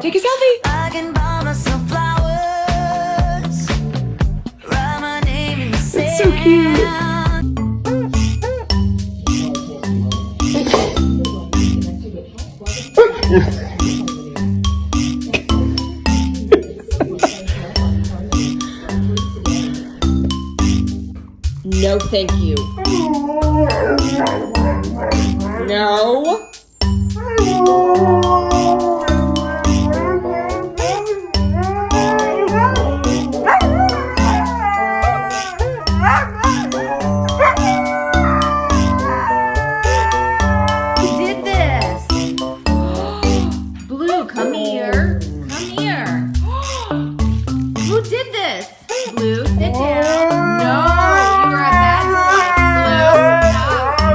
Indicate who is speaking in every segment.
Speaker 1: Take a selfie.
Speaker 2: I can buy myself flowers, write my name in the sand.
Speaker 1: It's so cute. No, thank you. No.
Speaker 3: Who did this? Blue, come here. Come here. Who did this? Blue, sit down. No, you're a bad boy. Blue,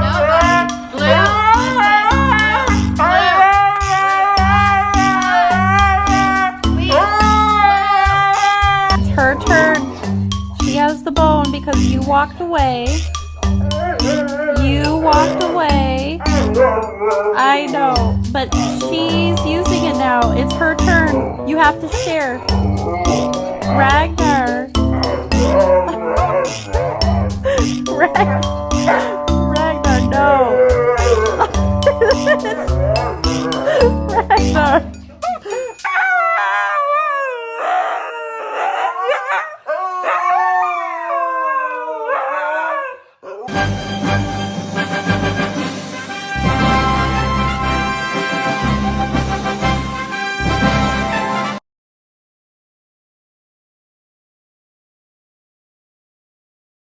Speaker 3: no, buddy. Blue, listen. Blue.
Speaker 4: It's her turn. She has the bone because you walked away. You walked away. I know, but she's using it now. It's her turn. You have to share. Ragnar. Ragnar, no. Ragnar.